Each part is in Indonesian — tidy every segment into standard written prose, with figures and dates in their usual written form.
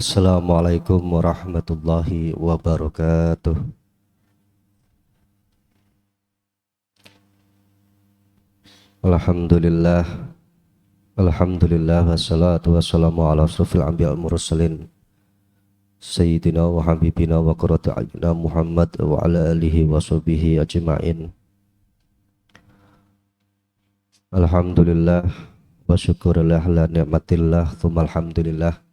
Assalamualaikum warahmatullahi wabarakatuh. Alhamdulillah, Alhamdulillah wassalatu wassalamu ala asrofil anbiya wal mursalin Sayyidina wa habibina wa qurrati a'yunina Muhammad wa ala alihi wa sahbihi ajma'in. Alhamdulillah wa syukurillah la ni'matillah thumma alhamdulillah.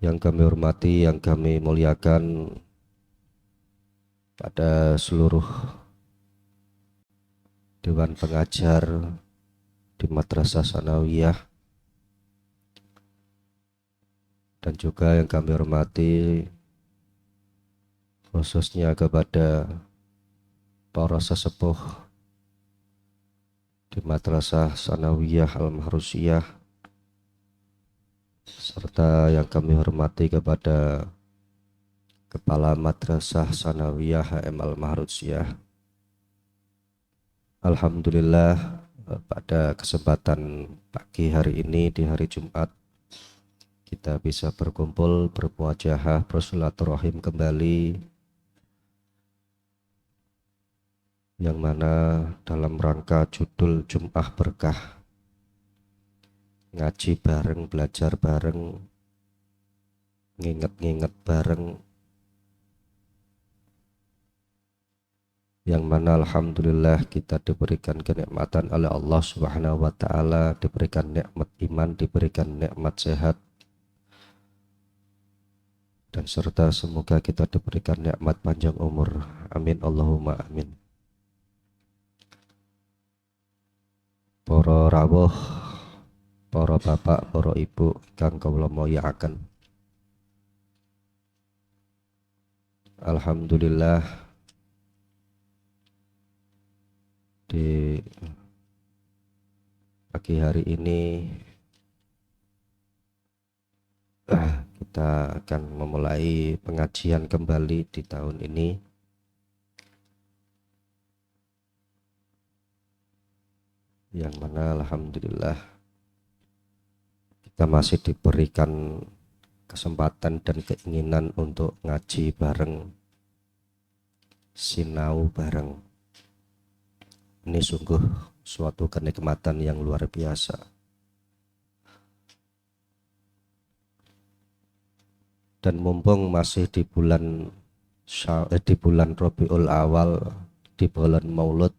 Yang kami hormati, yang kami muliakan pada seluruh Dewan Pengajar di Madrasah Sanawiyah, dan juga yang kami hormati khususnya kepada para sesepuh di Madrasah Sanawiyah Al-Mahrusiyah, serta yang kami hormati kepada Kepala Madrasah Sanawiyah HM Al-Mahrusiyah. Alhamdulillah, pada kesempatan pagi hari ini di hari Jumat kita bisa berkumpul, bermuajahah, bersilaturahim kembali, yang mana dalam rangka judul Jum'ah Berkah, ngaji bareng, belajar bareng, nginget-nginget bareng, yang mana alhamdulillah kita diberikan kenikmatan oleh Allah Subhanahu wa taala, diberikan nikmat iman, diberikan nikmat sehat, dan serta semoga kita diberikan nikmat panjang umur. Amin Allahumma amin. Para rawuh, para bapak, para ibu kang kawula mulyakaken, alhamdulillah di pagi hari ini kita akan memulai pengajian kembali di tahun ini, yang mana alhamdulillah kita masih diberikan kesempatan dan keinginan untuk ngaji bareng, sinau bareng. Ini sungguh suatu kenikmatan yang luar biasa. Dan mumpung masih di bulan Rabiul Awal, di bulan Maulud,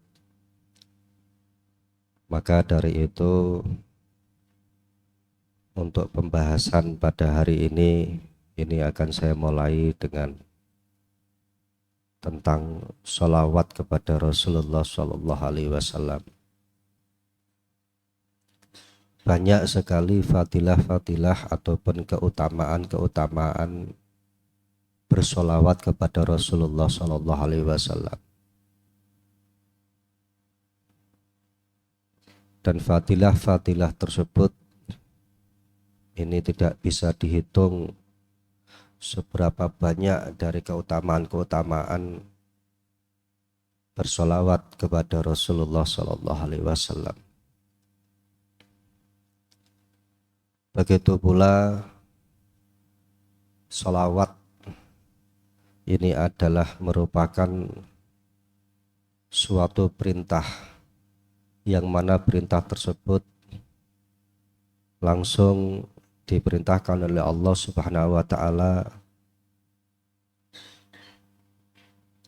maka dari itu untuk pembahasan pada hari ini akan saya mulai dengan tentang sholawat kepada Rasulullah Sallallahu Alaihi Wasallam. Banyak sekali fadilah-fadilah ataupun keutamaan-keutamaan bersolawat kepada Rasulullah Sallallahu Alaihi Wasallam. Dan fadilah-fadilah tersebut ini tidak bisa dihitung seberapa banyak dari keutamaan-keutamaan bersolawat kepada Rasulullah Sallallahu Alaihi Wasallam. Begitu pula solawat ini adalah merupakan suatu perintah, yang mana perintah tersebut langsung diperintahkan oleh Allah Subhanahu wa taala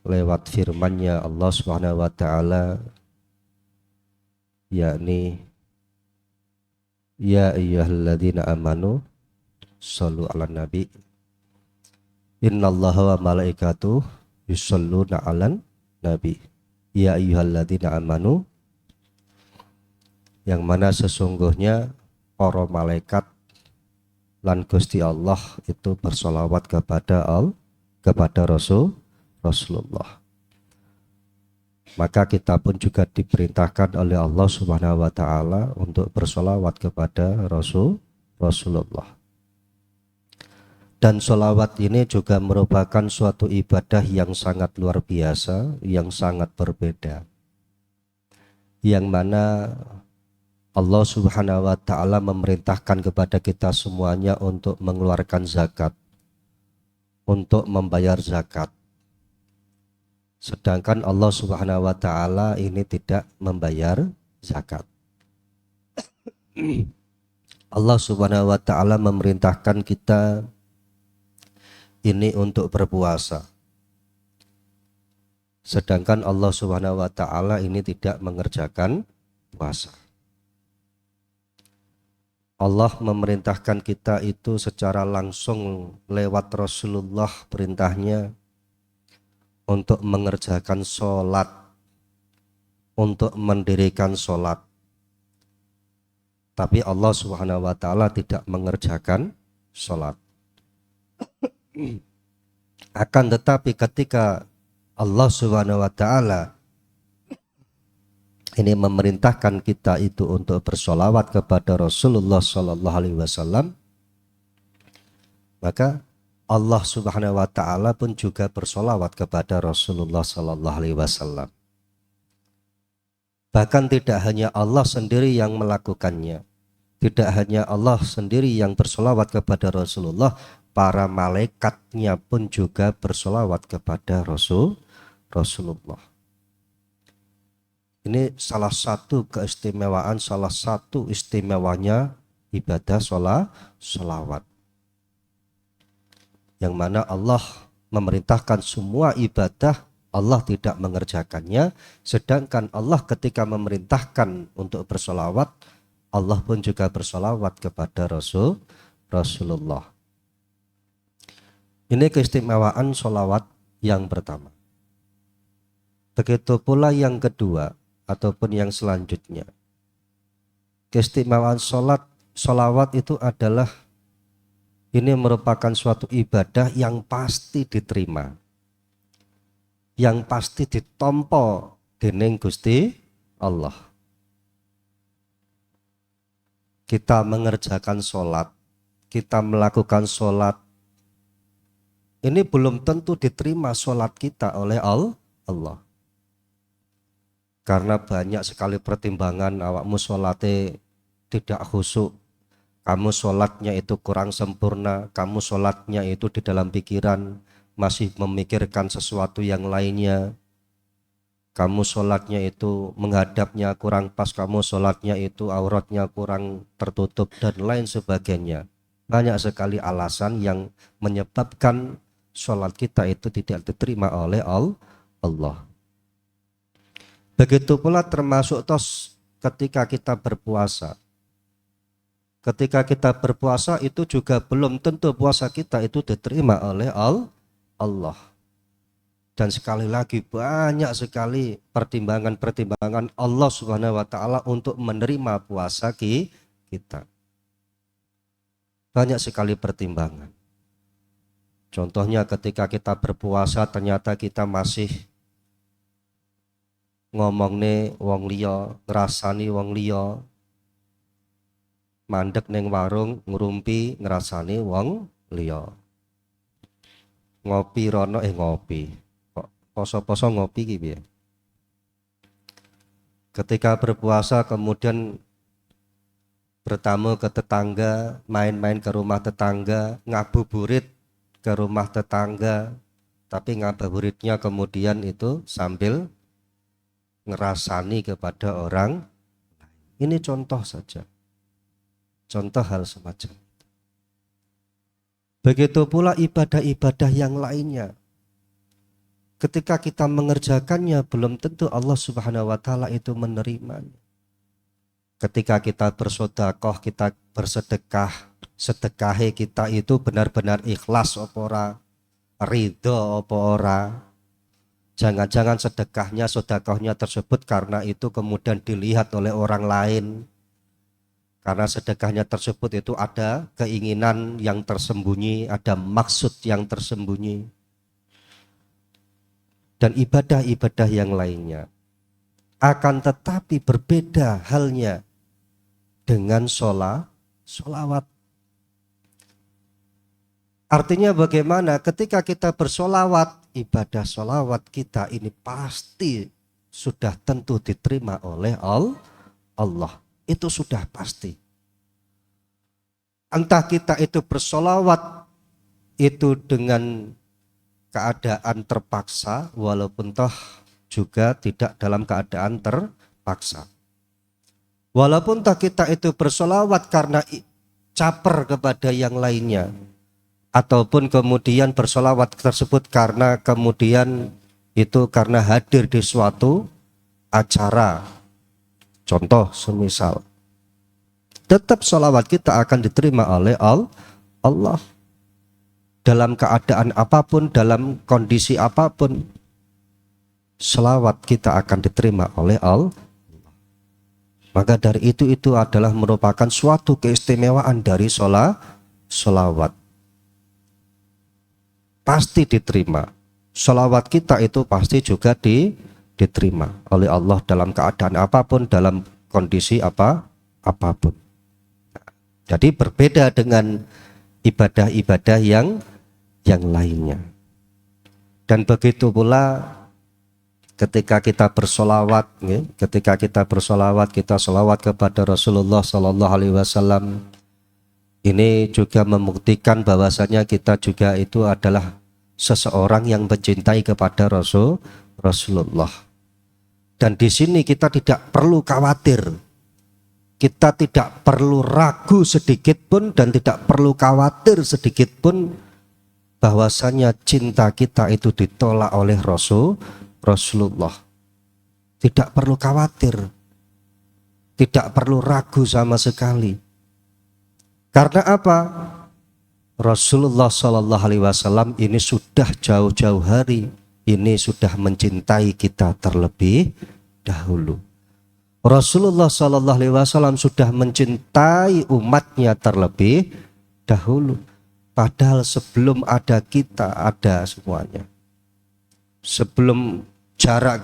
lewat firman-Nya Allah Subhanahu wa taala, yakni ya ayyuhalladzina amanu shallu 'alan nabi innallaha wa malaikatuhu yusholluna 'alan nabi. Ya ayyuhalladzina amanu, yang mana sesungguhnya para malaikat lan Gusti Allah itu bersolawat kepada Rasulullah. Maka kita pun juga diperintahkan oleh Allah Subhanahu wa taala untuk bersolawat kepada Rasulullah. Dan solawat ini juga merupakan suatu ibadah yang sangat luar biasa, yang sangat berbeda, yang mana Allah Subhanahu wa Ta'ala memerintahkan kepada kita semuanya untuk mengeluarkan zakat, untuk membayar zakat. Sedangkan Allah Subhanahu wa Ta'ala ini tidak membayar zakat. Allah Subhanahu wa Ta'ala memerintahkan kita ini untuk berpuasa. Sedangkan Allah Subhanahu wa Ta'ala ini tidak mengerjakan puasa. Allah memerintahkan kita itu secara langsung lewat Rasulullah perintahnya untuk mengerjakan sholat, untuk mendirikan sholat. Tapi Allah Subhanahu wa Ta'ala tidak mengerjakan sholat. Akan tetapi ketika Allah Subhanahu wa Ta'ala ini memerintahkan kita itu untuk bersolawat kepada Rasulullah Sallallahu Alaihi Wasallam, maka Allah Subhanahu wa Ta'ala pun juga bersolawat kepada Rasulullah Sallallahu Alaihi Wasallam. Bahkan tidak hanya Allah sendiri yang melakukannya, tidak hanya Allah sendiri yang bersolawat kepada Rasulullah, para malaikatnya pun juga bersolawat kepada Rasulullah. Ini salah satu keistimewaan, salah satu istimewanya ibadah sholawat. Yang mana Allah memerintahkan semua ibadah, Allah tidak mengerjakannya. Sedangkan Allah ketika memerintahkan untuk bersolawat, Allah pun juga bersolawat kepada Rasulullah. Ini keistimewaan sholawat yang pertama. Begitu pula yang kedua, ataupun yang selanjutnya. Keistimewaan sholawat itu adalah ini merupakan suatu ibadah yang pasti diterima, yang pasti ditompo dening Gusti Allah. Kita mengerjakan sholat, kita melakukan sholat, ini belum tentu diterima sholat kita oleh Allah. Karena banyak sekali pertimbangan, awakmu sholatnya tidak khusyuk, kamu sholatnya itu kurang sempurna, kamu sholatnya itu di dalam pikiran masih memikirkan sesuatu yang lainnya, kamu sholatnya itu menghadapnya kurang pas, kamu sholatnya itu auratnya kurang tertutup dan lain sebagainya. Banyak sekali alasan yang menyebabkan sholat kita itu tidak diterima oleh Allah. Begitu pula termasuk ketika kita berpuasa. Ketika kita berpuasa itu juga belum tentu puasa kita itu diterima oleh Allah. Dan sekali lagi banyak sekali pertimbangan-pertimbangan Allah Subhanahu wa Ta'ala untuk menerima puasa kita. Banyak sekali pertimbangan. Contohnya ketika kita berpuasa ternyata kita masih ngomongne wong liya, ngrasani wong liya, mandek ning warung ngrumpi ngrasani wong liya, ngopi rono ngopi, kok poso-poso ngopi ki piye. Ketika berpuasa kemudian bertamu ke tetangga, main-main ke rumah tetangga, ngabuburit ke rumah tetangga, tapi ngabuburitnya kemudian itu sambil ngerasani kepada orang. Ini contoh saja, contoh hal semacam. Begitu pula ibadah-ibadah yang lainnya, ketika kita mengerjakannya belum tentu Allah Subhanahu wa Ta'ala itu menerimanya. Ketika kita bersedekah, kita bersedekah, sedekahe kita itu benar-benar ikhlas apa ora, ridho apa ora. Jangan-jangan sedekahnya, sedekahnya tersebut karena itu kemudian dilihat oleh orang lain. Karena sedekahnya tersebut itu ada keinginan yang tersembunyi, ada maksud yang tersembunyi. Dan ibadah-ibadah yang lainnya. Akan tetapi berbeda halnya dengan sholawat. Artinya bagaimana? Ketika kita bersolawat, ibadah solawat kita ini pasti sudah tentu diterima oleh Allah. itu sudah pasti. Entah kita itu bersolawat itu dengan keadaan terpaksa, walaupun toh juga tidak dalam keadaan terpaksa. Walaupun toh kita itu bersolawat karena caper kepada yang lainnya, ataupun kemudian bersolawat tersebut karena kemudian itu karena hadir di suatu acara, contoh semisal, tetap solawat kita akan diterima oleh Allah dalam keadaan apapun, dalam kondisi apapun. Selawat kita akan diterima oleh Allah. Maka dari itu adalah merupakan suatu keistimewaan dari solawat. Pasti diterima. Solawat kita itu pasti juga diterima oleh Allah dalam keadaan apapun, dalam kondisi apapun. Jadi berbeda dengan ibadah-ibadah yang lainnya. Dan begitu pula ketika kita bersolawat, kita solawat kepada Rasulullah Sallallahu Alaihi Wasallam. Ini juga membuktikan bahwasanya kita juga itu adalah seseorang yang mencintai kepada Rasulullah. Dan di sini kita tidak perlu khawatir, kita tidak perlu ragu sedikit pun dan tidak perlu khawatir sedikit pun bahwasanya cinta kita itu ditolak oleh Rasulullah. Tidak perlu khawatir, tidak perlu ragu sama sekali. Karena apa? Rasulullah Shallallahu Alaihi Wasallam ini sudah jauh-jauh hari ini sudah mencintai kita terlebih dahulu. Rasulullah Shallallahu Alaihi Wasallam sudah mencintai umatnya terlebih dahulu. Padahal sebelum ada kita ada semuanya. Sebelum jarak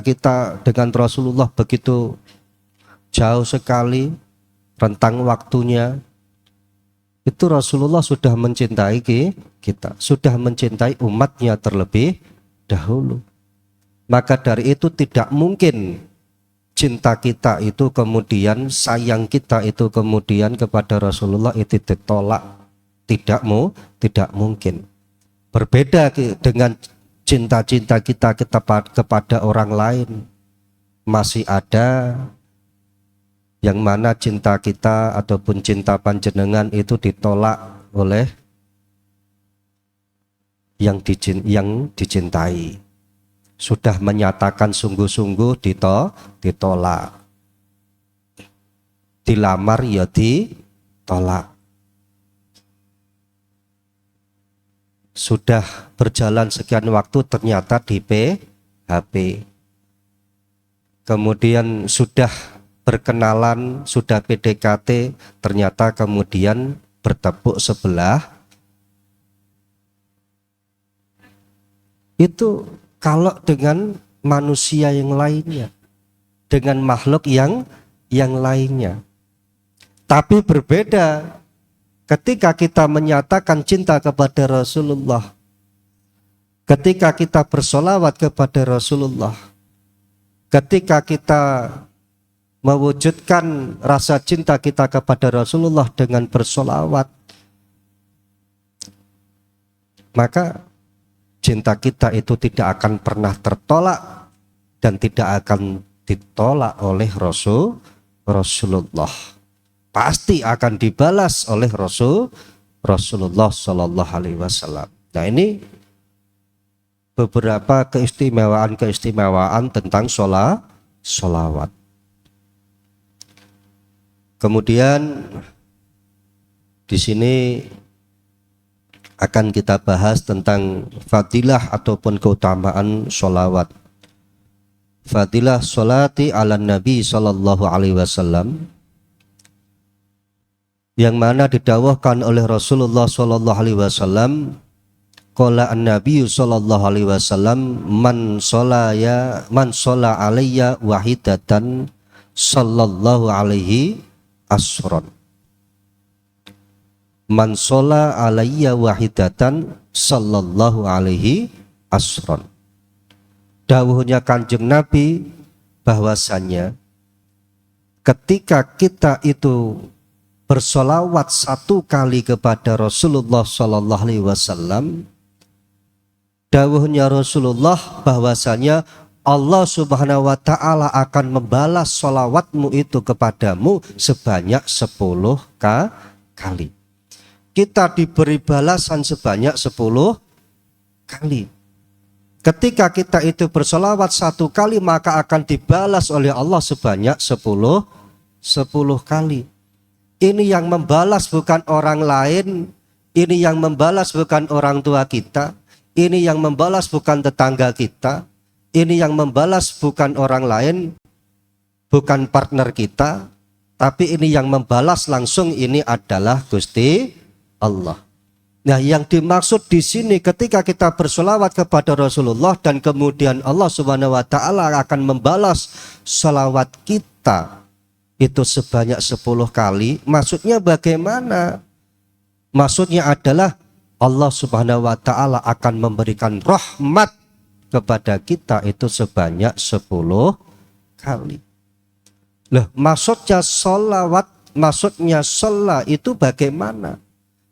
kita dengan Rasulullah begitu jauh sekali rentang waktunya. Itu Rasulullah sudah mencintai kita, sudah mencintai umatnya terlebih dahulu. Maka dari itu tidak mungkin cinta kita itu kemudian, sayang kita itu kemudian kepada Rasulullah itu ditolak. Tidak mungkin. Berbeda dengan cinta-cinta kita kepada orang lain. Masih ada yang mana cinta kita ataupun cinta panjenengan itu ditolak oleh yang dicintai. Sudah menyatakan sungguh-sungguh ditolak. Dilamar ya ditolak. Sudah berjalan sekian waktu ternyata di PHP. Kemudian sudah berkenalan, sudah PDKT, ternyata kemudian bertepuk sebelah. Itu kalau dengan manusia yang lainnya, dengan makhluk yang lainnya. Tapi berbeda ketika kita menyatakan cinta kepada Rasulullah, ketika kita bersolawat kepada Rasulullah, ketika kita mewujudkan rasa cinta kita kepada Rasulullah dengan bersolawat, maka cinta kita itu tidak akan pernah tertolak dan tidak akan ditolak oleh Rasulullah. Pasti akan dibalas oleh Rasulullah Sallallahu Alaihi Wasallam. Nah, ini beberapa keistimewaan tentang solawat. Kemudian di sini akan kita bahas tentang fadilah ataupun keutamaan sholawat. Fadilah sholati ala Nabi Sallallahu Alaihi Wasallam, yang mana didawahkan oleh Rasulullah Sallallahu Alaihi Wasallam. Qala an-Nabi Sallallahu Alaihi Wasallam, man shola alayya wahidatan sallallahu alaihi asron. Man shola alayya wahidatan sallallahu alaihi asron. Dawuhnya Kanjeng Nabi bahwasanya ketika kita itu bersolawat 1 kali kepada Rasulullah Sallallahu Alaihi Wasallam, dawuhnya Rasulullah bahwasanya Allah Subhanahu wa Ta'ala akan membalas solawatmu itu kepadamu sebanyak 10 kali. Kita diberi balasan sebanyak 10 kali. Ketika kita itu bersolawat 1 kali, maka akan dibalas oleh Allah sebanyak 10 kali. Ini yang membalas bukan orang lain, ini yang membalas bukan orang tua kita, ini yang membalas bukan tetangga kita, ini yang membalas bukan orang lain, bukan partner kita, tapi ini yang membalas langsung ini adalah Gusti Allah. Nah, yang dimaksud di sini ketika kita bersolawat kepada Rasulullah dan kemudian Allah Subhanahu wa Ta'ala akan membalas solawat kita itu sebanyak 10 kali, maksudnya bagaimana? Maksudnya adalah Allah Subhanahu wa Ta'ala akan memberikan rahmat kepada kita itu sebanyak 10 kali. Loh, maksudnya sholawat, maksudnya sholat itu bagaimana?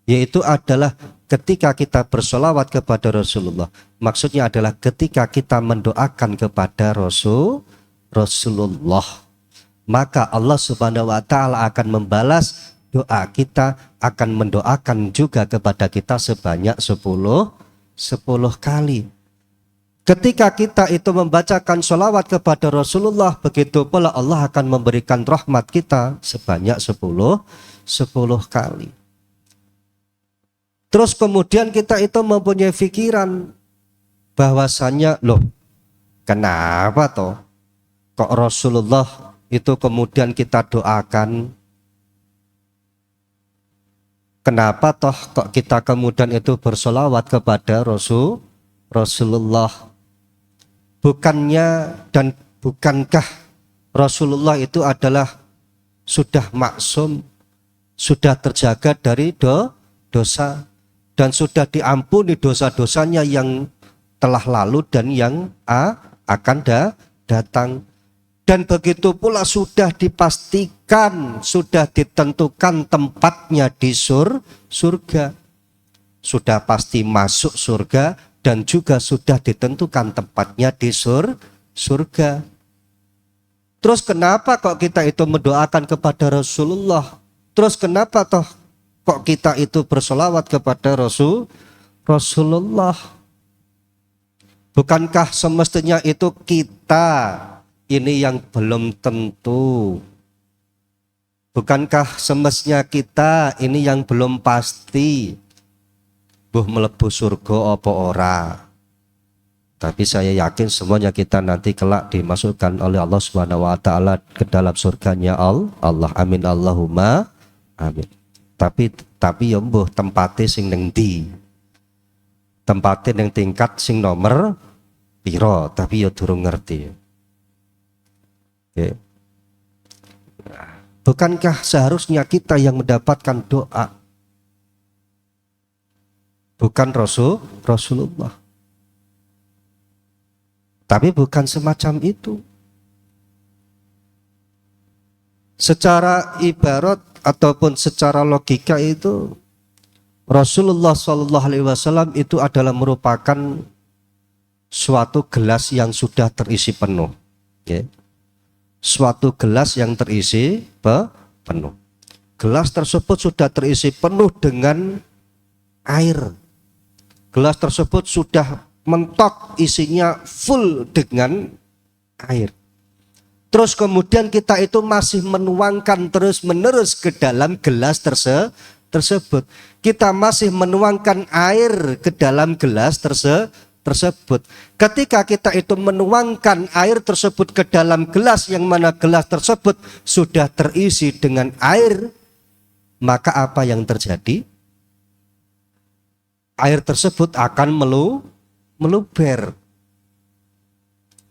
Yaitu adalah ketika kita bersolawat kepada Rasulullah. Maksudnya adalah ketika kita mendoakan kepada Rasulullah. Maka Allah Subhanahu wa Ta'ala akan membalas doa kita, akan mendoakan juga kepada kita sebanyak 10 kali. Ketika kita itu membacakan sholawat kepada Rasulullah, begitu pula Allah akan memberikan rahmat kita sebanyak 10 kali. Terus kemudian kita itu mempunyai pikiran bahwasannya, loh, kenapa toh kok Rasulullah itu kemudian kita doakan, kenapa toh kok kita kemudian itu bersolawat kepada Rasulullah? Bukannya dan bukankah Rasulullah itu adalah sudah maksum, sudah terjaga dari dosa, dan sudah diampuni dosa-dosanya yang telah lalu dan yang akan datang. Dan begitu pula sudah dipastikan, sudah ditentukan tempatnya di surga. Sudah pasti masuk surga dan juga sudah ditentukan tempatnya di surga. Terus kenapa kok kita itu mendoakan kepada Rasulullah? Terus kenapa toh kok kita itu bersolawat kepada Rasulullah? Bukankah semestinya itu kita ini yang belum tentu? Bukankah semestinya kita ini yang belum pasti buh melebu surga apa ora? Tapi saya yakin semuanya kita nanti kelak dimasukkan oleh Allah Subhanahu wa Ta'ala ke dalam surganya Allah. Amin Allahumma amin. Tapi ya mbuh tempate sing ning ndi? Tempate ning tingkat sing nomor piro? Tapi ya durung ngerti. Bukankah seharusnya kita yang mendapatkan doa, bukan Rasulullah? Tapi bukan semacam itu. Secara ibarat ataupun secara logika itu Rasulullah Shallallahu Alaihi Wasallam itu adalah merupakan suatu gelas yang sudah terisi penuh. Suatu gelas yang terisi penuh. Gelas tersebut sudah terisi penuh dengan air. Gelas tersebut sudah mentok, isinya full dengan air. Terus kemudian kita itu masih menuangkan terus menerus ke dalam gelas tersebut. Kita masih menuangkan air ke dalam gelas tersebut. Ketika kita itu menuangkan air tersebut ke dalam gelas, yang mana gelas tersebut sudah terisi dengan air, maka apa yang terjadi? Air tersebut akan meluber.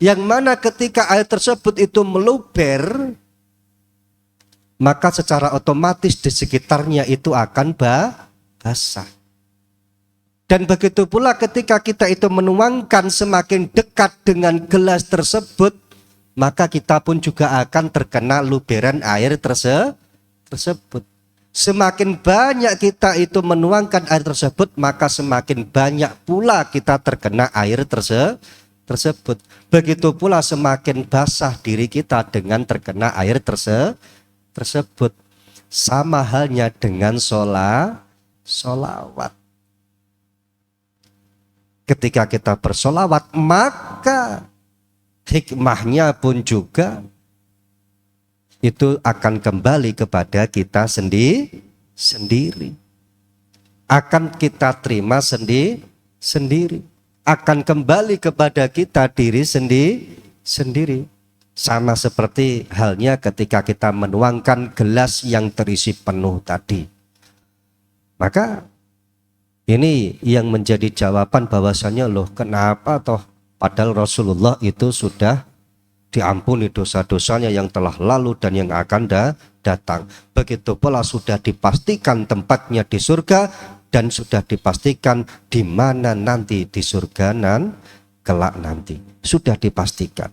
Yang mana ketika air tersebut itu meluber, maka secara otomatis di sekitarnya itu akan basah. Dan begitu pula ketika kita itu menuangkan semakin dekat dengan gelas tersebut, maka kita pun juga akan terkena luberan air tersebut. Semakin banyak kita itu menuangkan air tersebut, maka semakin banyak pula kita terkena air tersebut. Begitu pula semakin basah diri kita dengan terkena air tersebut. Sama halnya dengan sholawat. Ketika kita bersolawat, maka hikmahnya pun juga itu akan kembali kepada kita sendiri. Akan kita terima sendiri. Akan kembali kepada kita diri sendiri. Sama seperti halnya ketika kita menuangkan gelas yang terisi penuh tadi. Maka ini yang menjadi jawaban bahwasanya loh kenapa toh padahal Rasulullah itu sudah diampuni dosa-dosanya yang telah lalu dan yang akan datang. Begitu pula sudah dipastikan tempatnya di surga dan sudah dipastikan di mana nanti di surga kelak nanti. Sudah dipastikan.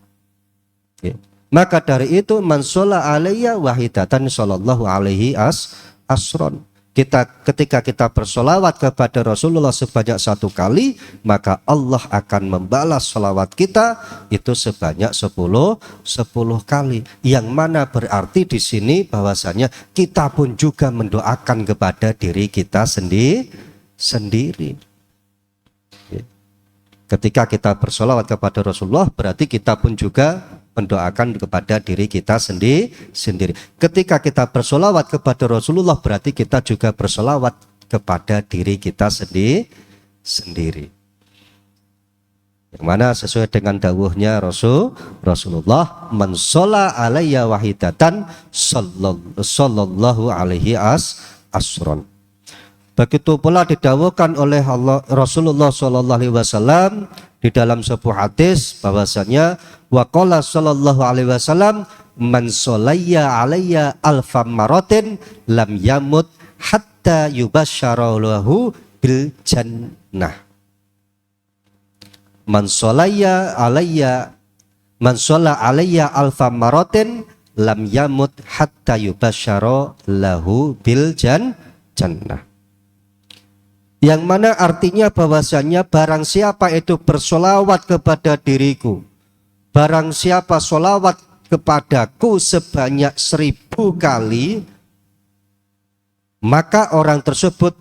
Ya. Maka dari itu man sholla alayya wahidatan sallallahu alaihi asron. Ketika kita bersolawat kepada Rasulullah sebanyak 1 kali, maka Allah akan membalas solawat kita itu sebanyak 10 kali. Yang mana berarti di sini bahwasanya kita pun juga mendoakan kepada diri kita sendiri. Ketika kita bersolawat kepada Rasulullah, berarti kita pun juga mendoakan kepada diri kita sendiri. Ketika kita bersolawat kepada Rasulullah, berarti kita juga bersolawat kepada diri kita sendiri. Yang mana sesuai dengan dawuhnya Rasulullah, man sholla alayya wahidatan sallallahu alaihi asron. Begitu pula didawuhkan oleh Rasulullah sallallahu alaihi wasallam di dalam sebuah hadis bahwasanya waqala sallallahu alaihi wasallam man sholaya alayya alfa maratin lam yamut hatta yubasyara lahu bil jannah. Man sholaya alayya alfa maratin lam yamut hatta yubasyara lahu bil jannah. Yang mana artinya bahwasanya barang siapa itu bersolawat kepada diriku, barang siapa solawat kepadaku sebanyak 1000 kali, maka orang tersebut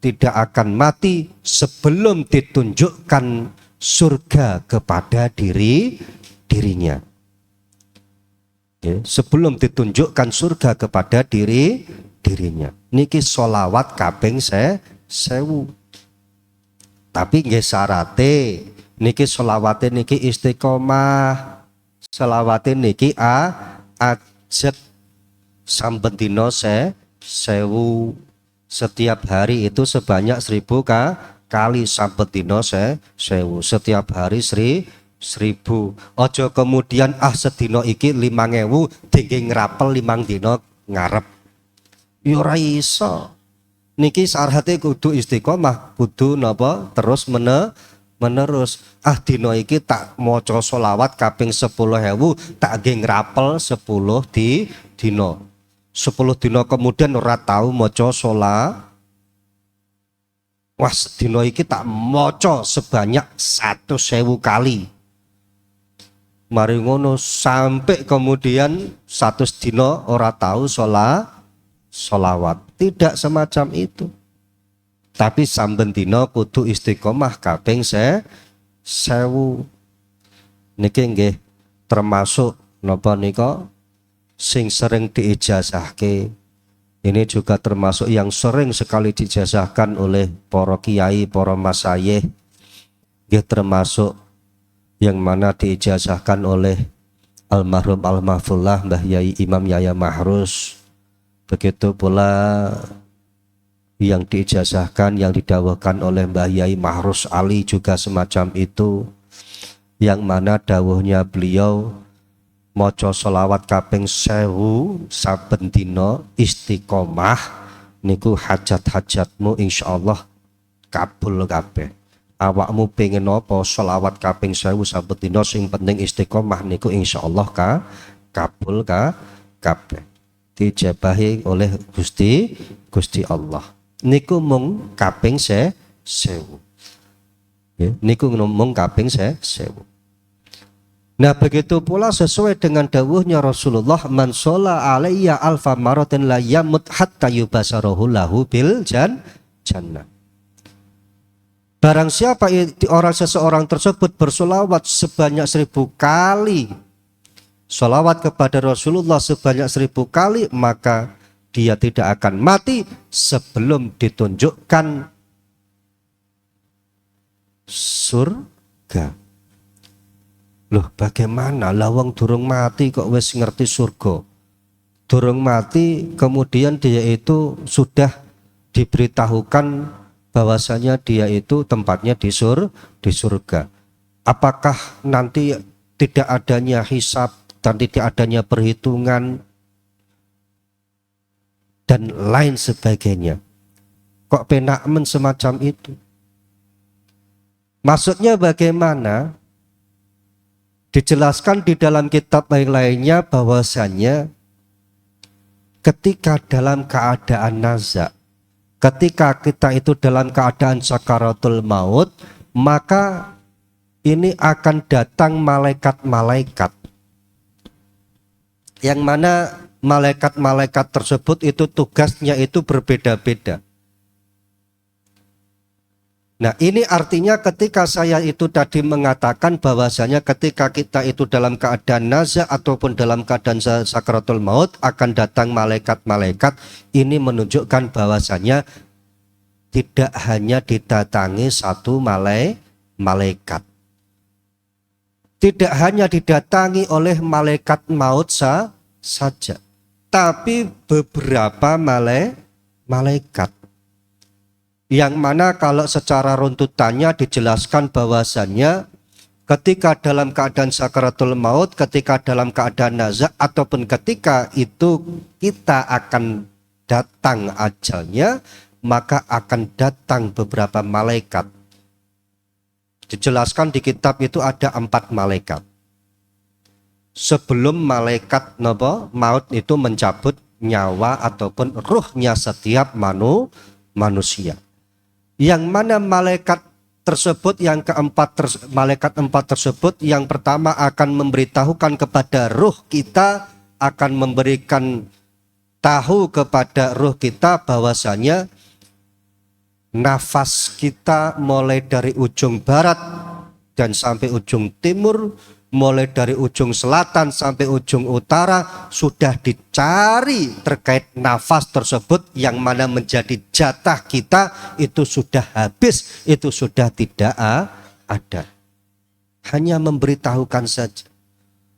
tidak akan mati sebelum ditunjukkan surga kepada dirinya. Sebelum ditunjukkan surga kepada dirinya. Niki solawat kaping 1000. Tapi nggih syarate niki solawate niki istiqomah. Selawate niki ajat saben dina 1000. Setiap hari itu sebanyak 1000 kali saben dina 1000. Setiap hari 1000. Ojo kemudian sedina iki 5000 dingge ngrapel 5 dina ngarep. Ya ora iso. Niki syaratnya kudu istiqomah, kudu napa terus menerus. Dina iki tak maca selawat kaping 10.000, tak nggih ngrapel 10 dina. 10 dina kemudian ora tahu maca selawat. Wah, dina iki tak maca sebanyak 100.000 kali. Mari ngono sampai kemudian 100 dina ora tahu solawat. Tidak semacam itu. Tapi samben dina kudu istiqomah kaping 1000. Niki nggih termasuk napa nika sing sering diijazahke. Ini juga termasuk yang sering sekali diijazahkan oleh para kiai, para masayih. Nggih termasuk yang mana diijazahkan oleh almarhum almarhumullah Mbah Yai Imam Yaya Mahrus. Begitu pula yang diijazahkan, yang didawahkan oleh Mbah Yai Mahrus Ali juga semacam itu. Yang mana dawuhnya beliau maca selawat kaping 1000 saben dina istiqomah niku hajat-hajatmu insyaallah kabul kabeh. awakmu pengen apa selawat kaping 1000 saben dina, sing penting istiqomah niku insyaallah kabul kabeh dijabahi oleh Gusti Allah. Niku mung kaping 1000. Ya, niku mung kaping 1000. Nah begitu pula sesuai dengan dawuhnya Rasulullah, man sholla alayya alfa maratin la yamut hatta yubasarahu lahu bil jannah. Barang siapa seseorang tersebut bersolawat sebanyak 1000 kali, solawat kepada Rasulullah sebanyak 1000 kali, maka dia tidak akan mati sebelum ditunjukkan surga. Loh bagaimana lawang durung mati kok wis ngerti surga? Durung mati kemudian dia itu sudah diberitahukan bahwasanya dia itu tempatnya di surga. Apakah nanti tidak adanya hisab dan tidak adanya perhitungan dan lain sebagainya? Kok penakmen semacam itu? Maksudnya bagaimana? Dijelaskan di dalam kitab lain-lainnya bahwasanya ketika dalam keadaan nazak, ketika kita itu dalam keadaan sakaratul maut, maka ini akan datang malaikat-malaikat, yang mana malaikat-malaikat tersebut itu tugasnya itu berbeda-beda. Nah ini artinya ketika saya itu tadi mengatakan bahwasanya ketika kita itu dalam keadaan nazak ataupun dalam keadaan sakaratul maut akan datang malaikat-malaikat, ini menunjukkan bahwasanya tidak hanya didatangi satu malaikat, tidak hanya didatangi oleh malaikat maut saja, tapi beberapa malaikat. Yang mana kalau secara runtutannya dijelaskan bahwasannya ketika dalam keadaan sakaratul maut, ketika dalam keadaan nazak, ataupun ketika itu kita akan datang ajalnya, maka akan datang beberapa malaikat. Dijelaskan di kitab itu ada 4 malaikat. Sebelum malaikat maut itu mencabut nyawa ataupun ruhnya setiap manusia. Yang mana malaikat tersebut yang malaikat 4 tersebut yang pertama akan memberitahukan kepada ruh kita, akan memberikan tahu kepada ruh kita bahwasanya nafas kita mulai dari ujung barat dan sampai ujung timur, mulai dari ujung selatan sampai ujung utara sudah dicari terkait nafas tersebut, yang mana menjadi jatah kita itu sudah habis, itu sudah tidak ada. Hanya memberitahukan saja.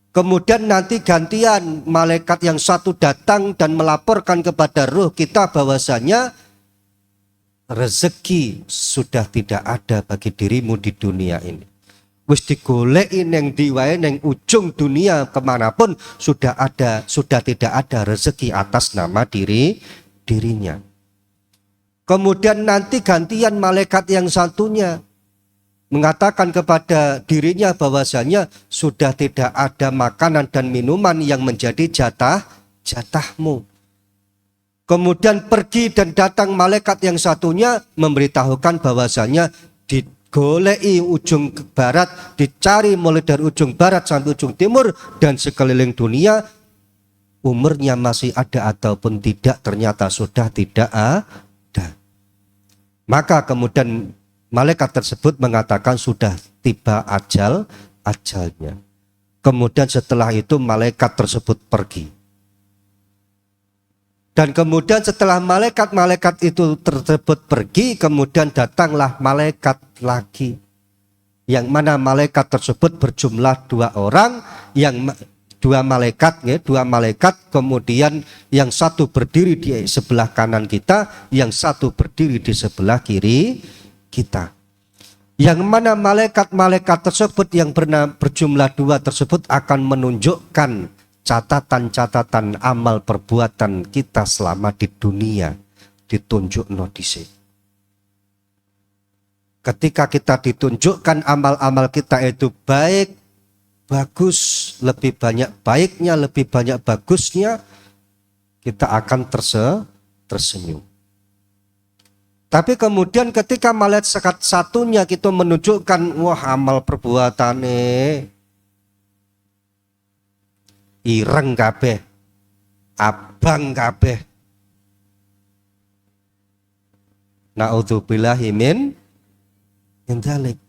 Kemudian nanti gantian malaikat yang satu datang dan melaporkan kepada ruh kita bahwasanya rezeki sudah tidak ada bagi dirimu di dunia ini. Wis digoleki neng diwae neng ujung dunia kemanapun sudah tidak ada rezeki atas nama dirinya. Kemudian nanti gantian malaikat yang satunya mengatakan kepada dirinya bahwasanya sudah tidak ada makanan dan minuman yang menjadi jatahmu. Kemudian pergi dan datang malaikat yang satunya memberitahukan bahwasanya golei ujung barat, dicari mulai dari ujung barat sampai ujung timur dan sekeliling dunia, umurnya masih ada ataupun tidak, ternyata sudah tidak ada. Maka kemudian malaikat tersebut mengatakan sudah tiba ajalnya. Kemudian setelah itu malaikat tersebut pergi. Dan kemudian setelah malaikat-malaikat itu tersebut pergi, kemudian datanglah malaikat lagi. Yang mana malaikat tersebut berjumlah 2 orang, yang 2 malaikat, kemudian yang satu berdiri di sebelah kanan kita, yang satu berdiri di sebelah kiri kita. Yang mana malaikat-malaikat tersebut yang berjumlah 2 tersebut akan menunjukkan catatan-catatan amal perbuatan kita selama di dunia, ditunjuk notisi. Ketika kita ditunjukkan amal-amal kita itu baik, bagus, lebih banyak baiknya, lebih banyak bagusnya, kita akan tersenyum. Tapi kemudian ketika melihat sekat satunya kita menunjukkan, wah amal perbuatane ireng kabeh, abang kabeh. Na'udzubillahi min dzalik.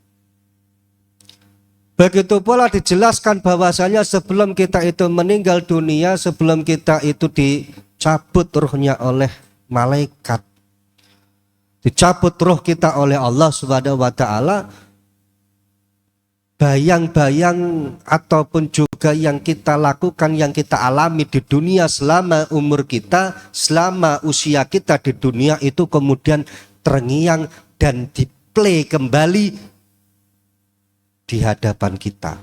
Begitu pula dijelaskan bahwasanya sebelum kita itu meninggal dunia, sebelum kita itu dicabut ruhnya oleh malaikat, dicabut ruh kita oleh Allah Subhanahu wa taala, bayang-bayang ataupun juga yang kita lakukan, yang kita alami di dunia selama umur kita, selama usia kita di dunia itu kemudian terngiang dan diplay kembali di hadapan kita.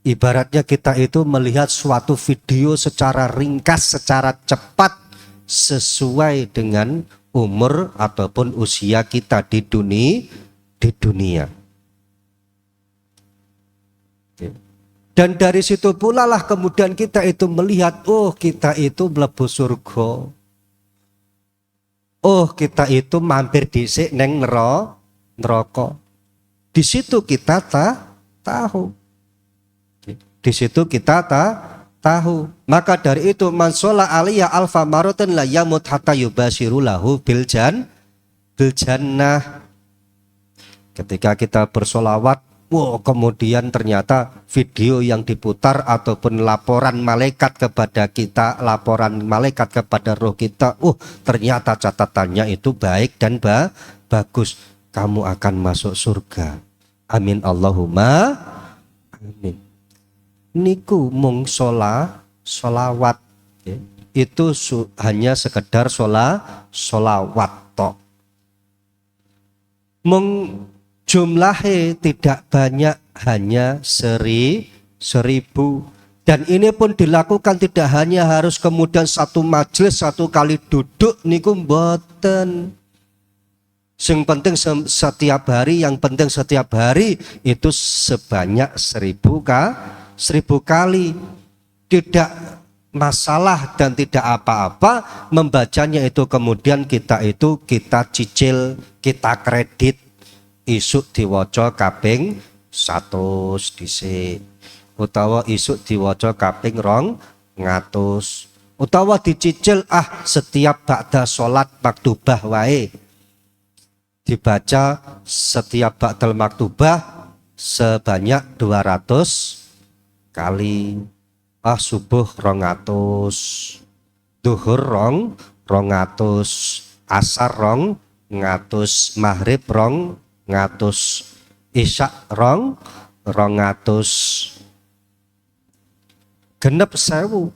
Ibaratnya kita itu melihat suatu video secara ringkas, secara cepat, sesuai dengan umur ataupun usia kita di dunia. Dan dari situ pula lah kemudian kita itu melihat, oh kita itu mlebu surga. Oh kita itu mampir dhisik neng neraka. Di situ kita tahu. Di situ kita tahu. Maka dari itu man sholla alaiya alfa maratan la yamut hatta yubashiru lahu bil jannah. Ketika kita bersolawat, wow, kemudian ternyata video yang diputar ataupun laporan malaikat kepada kita, laporan malaikat kepada roh kita, ternyata catatannya itu baik dan bagus. Kamu akan masuk surga. Amin Allahumma amin. Niku mung solawat ya. Itu hanya sekedar solawat tok. Mung jumlahnya tidak banyak, hanya 1000. Dan ini pun dilakukan tidak hanya harus kemudian satu majelis, satu kali duduk niku mboten. Yang penting setiap hari, yang penting setiap hari itu sebanyak 1000 kali. Tidak masalah dan tidak apa-apa membacanya itu kemudian kita cicil, kita kredit. Isuk diwaca kaping 100 dhisik, utawa isuk diwaca kaping 200, utawa dicicil setiap ba'da salat maktubah wae. Dibaca setiap ba'dal maktubah sebanyak 200 kali. Subuh 200, duhur 200, asar 200, maghrib 200, isya 200. Genep 1000,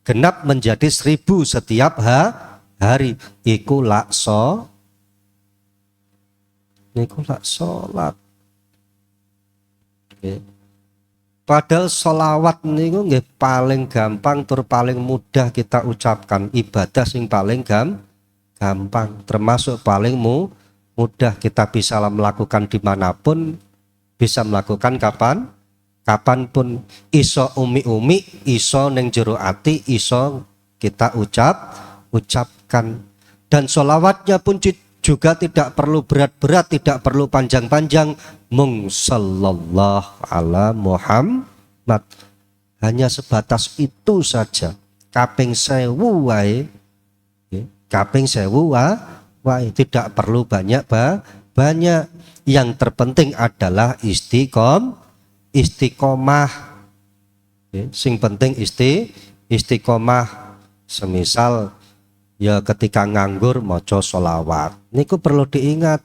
genap menjadi 1000 setiap hari. Iku lak sholat. Padahal sholawat niku nggih paling gampang tur paling mudah kita ucapkan, ibadah sing paling gampang, termasuk paling mudah kita bisa melakukan dimanapun, bisa melakukan kapanpun. Iso umi iso neng jero ati, iso kita ucapkan. Dan sholawatnya pun juga tidak perlu berat-berat, tidak perlu panjang-panjang. Mung sallallahu ala Muhammad, hanya sebatas itu saja. Kaping 1000 wae, kaping 1000 wae, tidak perlu banyak. Yang terpenting adalah istiqomah. Sing penting istiqomah. Semisal ya ketika nganggur maca sholawat niku perlu diingat,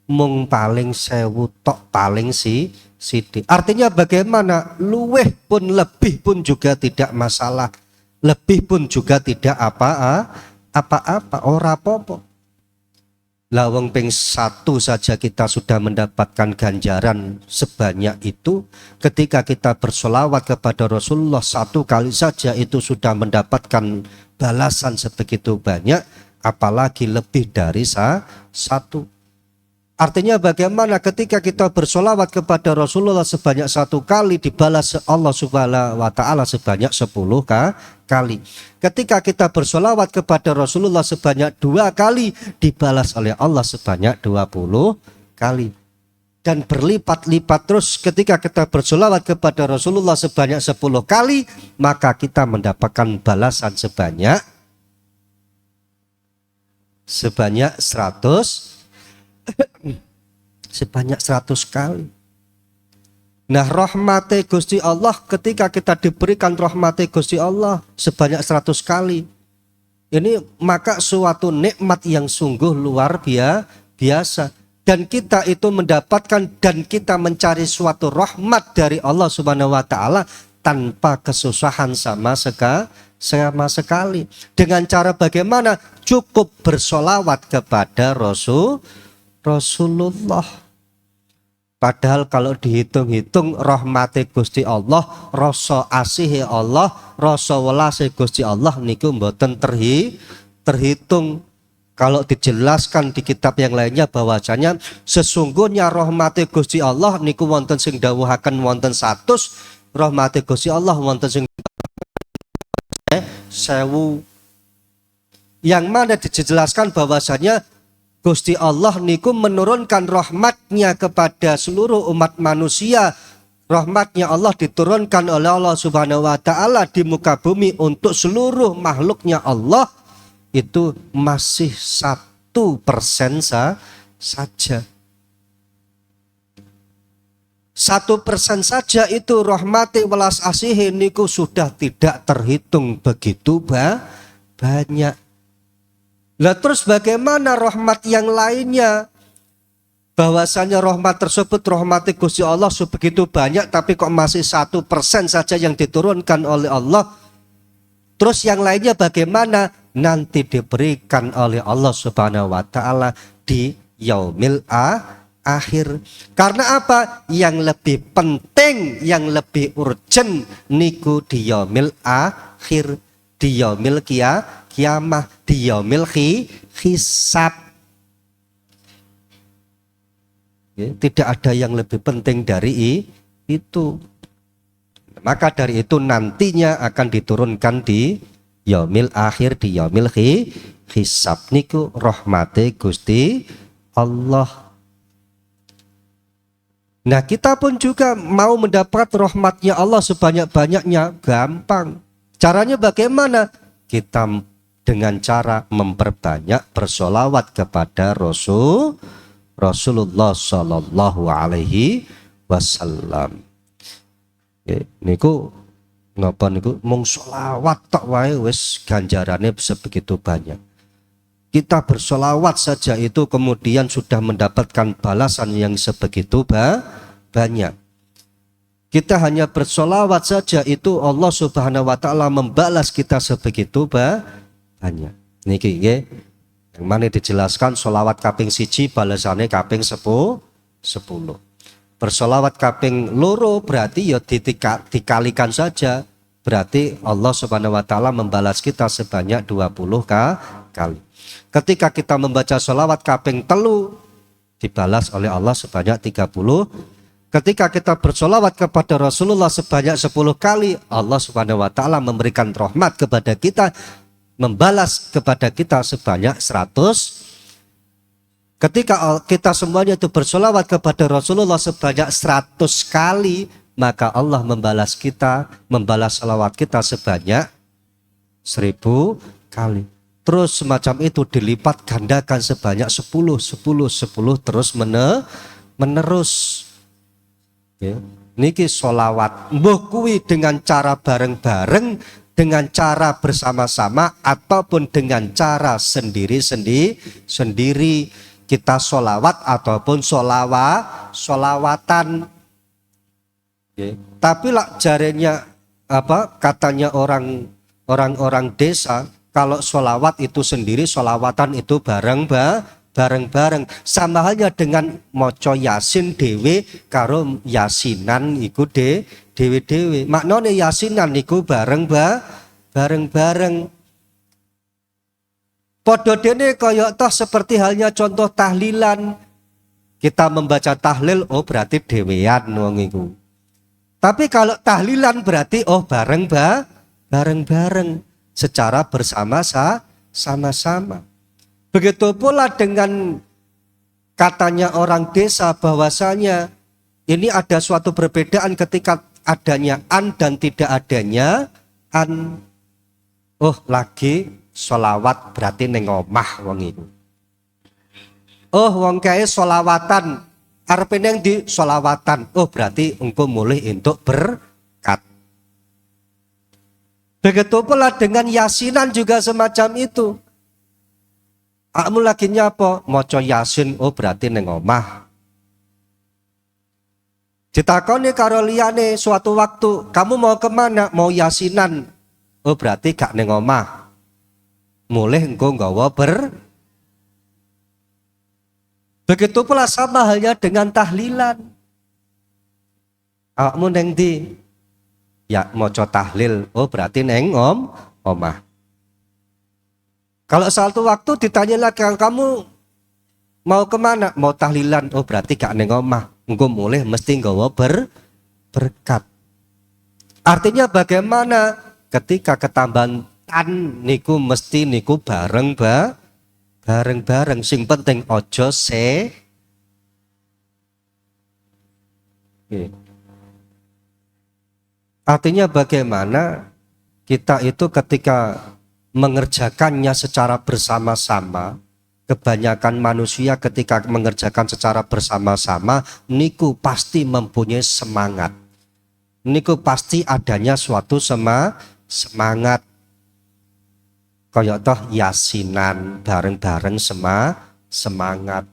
mung paling 1000 tok, paling sithik. Artinya bagaimana? Luweh pun lebih pun juga tidak masalah, lebih pun juga tidak apa-apa, ora apa-apa. Lawang ping 1 saja kita sudah mendapatkan ganjaran sebanyak itu. Ketika kita bersolawat kepada Rasulullah 1 kali saja itu sudah mendapatkan balasan sebegitu banyak, apalagi lebih dari 1. Artinya bagaimana ketika kita bersolawat kepada Rasulullah sebanyak 1 kali dibalas Allah Subhanahu wa Ta'ala sebanyak 10 kali. Ketika kita bersolawat kepada Rasulullah sebanyak 2 kali dibalas oleh Allah sebanyak 20 kali. Dan berlipat-lipat terus ketika kita bersolawat kepada Rasulullah sebanyak 10 kali, maka kita mendapatkan balasan sebanyak 100 kali. Nah, rahmati Gusti Allah, ketika kita diberikan rahmati Gusti Allah sebanyak 100 kali, ini maka suatu nikmat yang sungguh luar biasa. Dan kita itu mendapatkan dan kita mencari suatu rahmat dari Allah Subhanahu wa Ta'ala tanpa kesusahan sama sekali. Dengan cara bagaimana? Cukup bersolawat kepada Rasulullah. Padahal kalau dihitung-hitung rahmati Gusti Allah, rasa asihi Allah, rasa welase Gusti Allah niku mboten terhitung. Kalau dijelaskan di kitab yang lainnya bahwasanya sesungguhnya rahmati Gusti Allah niku wonten sing dawuhaken wonten 100, rahmati Gusti Allah wonten sing 1000. Yang mana dijelaskan bahwasanya Gusti Allah niku menurunkan rahmatnya kepada seluruh umat manusia. Rahmatnya Allah diturunkan oleh Allah Subhanahu wa Ta'ala di muka bumi untuk seluruh makhluknya Allah, itu masih 1% saja. 1% saja itu rahmati welas asihi niku sudah tidak terhitung begitu banyak. Lah terus bagaimana rahmat yang lainnya? Bahwasanya rahmat tersebut rahmati Gusti Allah sebegitu banyak, tapi kok masih 1% saja yang diturunkan oleh Allah. Terus yang lainnya bagaimana? Nanti diberikan oleh Allah Subhanahu wa Ta'ala di yaumil akhir. Karena apa? Yang lebih penting, yang lebih urgent niku di yaumil akhir, di yaumil kiamah, di yaumil hisab. Ya, tidak ada yang lebih penting dari itu. Maka dari itu nantinya akan diturunkan di yaumil akhir, di yaumil hisab niku rahmati Gusti Allah. Nah, kita pun juga mau mendapat rahmatnya Allah sebanyak-banyaknya, gampang. Caranya bagaimana? Kita dengan cara memperbanyak bersolawat kepada Rasulullah Sallallahu Alaihi Wasallam. Niku ngapa niku mung solawat tok wae wis ganjarane sebegitu banyak. Kita bersolawat saja itu kemudian sudah mendapatkan balasan yang sebegitu banyak. Kita hanya bersolawat saja itu Allah Subhanahu wa Ta'ala membalas kita sebegitu banyak. Niki nggih yang mana dijelaskan solawat kaping 1 balasane kaping 10. Bersolawat kaping loro berarti ya dikalikan saja. Berarti Allah Subhanahu wa Ta'ala membalas kita sebanyak 20 kali. Ketika kita membaca solawat kaping 3 dibalas oleh Allah sebanyak 30. Ketika kita bersolawat kepada Rasulullah sebanyak 10 kali, Allah Subhanahu wa Ta'ala memberikan rahmat kepada kita, membalas kepada kita sebanyak 100. Ketika kita semuanya itu bersolawat kepada Rasulullah sebanyak 100 kali, maka Allah membalas kita, membalas salawat kita sebanyak 1000 kali. Terus semacam itu dilipat gandakan sebanyak 10 terus menerus. Ya. Niki solawat mbuh kuwi dengan cara bareng-bareng, dengan cara bersama-sama ataupun dengan cara sendiri kita solawat ataupun solawatan. Ya. Tapi lah jarenya katanya orang desa, kalau solawat itu sendiri, solawatan itu bareng-bareng. Sama halnya dengan moco yasin dewe karo yasinan iku dewe. Maknane yasinan iku bareng-bareng. Padha dene kaya toh seperti halnya contoh tahlilan. Kita membaca tahlil, oh berarti dewean wong iku. Tapi kalau tahlilan berarti oh bareng-bareng secara sama-sama. Begitu pula dengan katanya orang desa bahwasanya ini ada suatu perbedaan ketika adanya an dan tidak adanya an. Oh lagi sholawat berarti neng omah wong iku. Oh wong kae sholawatan, arepe neng di sholawatan. Oh berarti engkau mulih untuk berkat. Begitu pula dengan yasinan juga semacam itu. Akmu lagi nyapa maca yasin, oh berarti neng omah. Ditakoni karo liyane suatu waktu, kamu mau kemana? Mau yasinan. Oh berarti gak neng omah. Mulih engkau nggawa Begitu pula sama halnya dengan tahlilan. Awakmu neng di ya maca tahlil, oh berarti neng omah. Kalau satu waktu ditanya lagi kamu mau kemana? Mau tahlilan, oh berarti gak neng omah. Engko mulih mesti nggawa berkat. Artinya bagaimana? Ketika ketambahan tan niku mesti niku bareng-bareng. Sing penting ojo se. Artinya bagaimana kita itu ketika mengerjakannya secara bersama-sama, kebanyakan manusia ketika mengerjakan secara bersama-sama niku pasti mempunyai semangat. Niku pasti adanya suatu semangat. Kaya toh yasinan bareng-bareng semangat.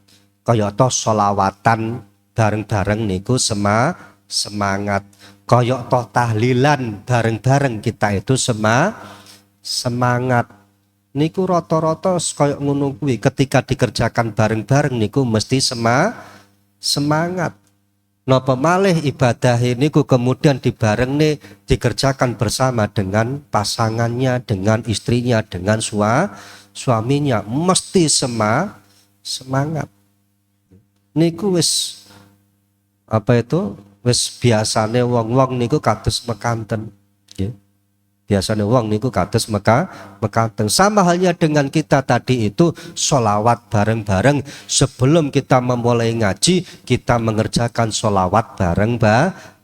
Kaya toh sholawatan bareng-bareng niku semangat. Kaya toh tahlilan bareng-bareng kita itu semangat. Niku rata-rata kaya ngono kuwi ketika dikerjakan bareng-bareng niku mesti semangat. Napa malih ibadah ini kemudian dibarengne dikerjakan bersama dengan pasangannya, dengan istrinya, dengan suaminya mesti semangat. Niku wis wis biasane wong-wong niku kados mekanten. Biasanya wong niku kados mekanten. Sama halnya dengan kita tadi itu sholawat bareng-bareng. Sebelum kita memulai ngaji, kita mengerjakan sholawat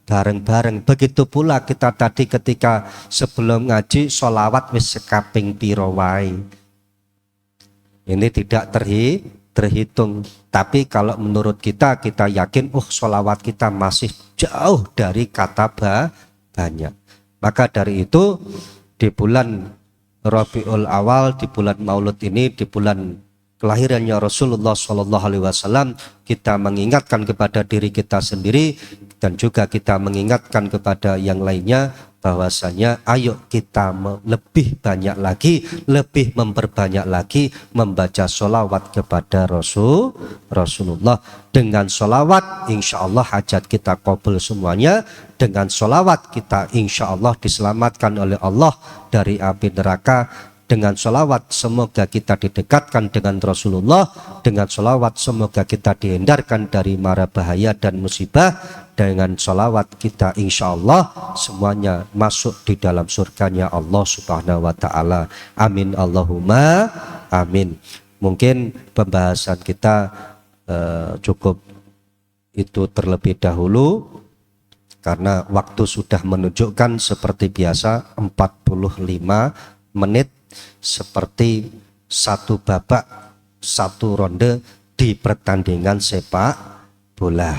bareng-bareng. Begitu pula kita tadi ketika sebelum ngaji sholawat wis sekaping piro wae. Ini tidak terhitung. Tapi kalau menurut kita yakin sholawat kita masih jauh dari kata banyak. Maka dari itu di bulan Rabiul Awal, di bulan Maulud ini, di bulan kelahirannya Rasulullah SAW, kita mengingatkan kepada diri kita sendiri dan juga kita mengingatkan kepada yang lainnya bahwasanya ayo kita lebih banyak lagi, lebih memperbanyak lagi membaca sholawat kepada Rasulullah. Dengan sholawat insya Allah hajat kita kabul semuanya. Dengan sholawat kita insya Allah diselamatkan oleh Allah dari api neraka. Dengan sholawat semoga kita didekatkan dengan Rasulullah. Dengan sholawat semoga kita dihindarkan dari mara bahaya dan musibah. Dengan sholawat kita insya Allah semuanya masuk di dalam surganya Allah subhanahu wa ta'ala. Amin Allahumma amin. Mungkin pembahasan kita cukup itu terlebih dahulu karena waktu sudah menunjukkan seperti biasa 45 menit seperti satu babak satu ronde di pertandingan sepak bola.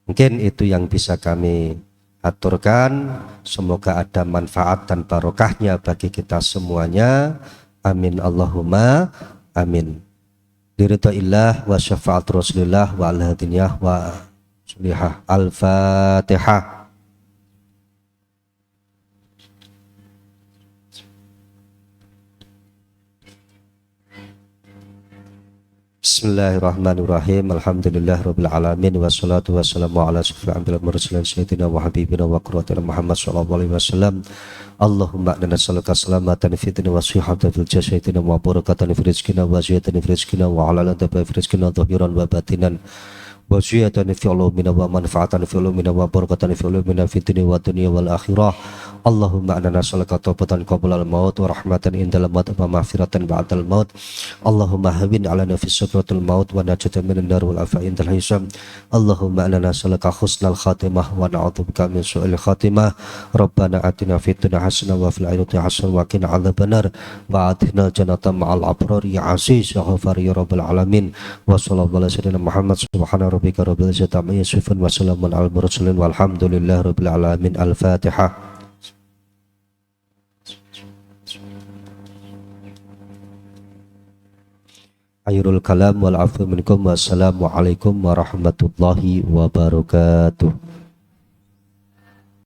Mungkin itu yang bisa kami aturkan. Semoga ada manfaat dan barokahnya bagi kita semuanya. Amin Allahumma amin. Biridhaillah wa syafaat Rasulillah wa ala hadiniyah wa sulihah. Al-Fatihah. Bismillahirrahmanirrahim. Alhamdulillahirabbil alamin wassalatu wassalamu ala asyrofil anbiya'i wal mursalin sayyidina wa habibina wa qurratina Muhammad sallallahu alaihi wasallam. Allahumma inna nas'aluka salamatan fid dunya wa sihhatan fil jasadi wa barakatan fi rizqina wa ziyadatan fi rizqina wa halalan fi rizqina dhahiran wa batinan wa ziyadatan fi ulumina wa manfaatan fi ulumina wa barakatan fi ulumina fid dunya wal akhirah. Allahumma inna nas'aluka taubatan qabla al-maut wa rahmatan indal maut wa maghfiratan ba'dal maut. Allahumma hawwin 'alaina fi sakratil maut wa najatan minan nar wal afa indal hisab. Allahumma inna nas'aluka husnal khatimah wa na'udzubika min su'il khatimah. Rabbana atina fid dunya hasanah wa fil akhirati hasanah wa qina 'adzabannar wa atina jannata ma'al abrar ya aziz ya ghafar ya rabbal alamin. Wa sallallahu ala sayyidina Muhammad subhana rabbika rabbil izzati amma yasifun wa salamun alal mursalin walhamdulillahi rabbil alamin. Al-Fatihah. Ayrul kalam wal afu minkum. Wassalamualaikum warahmatullahi wabarakatuh.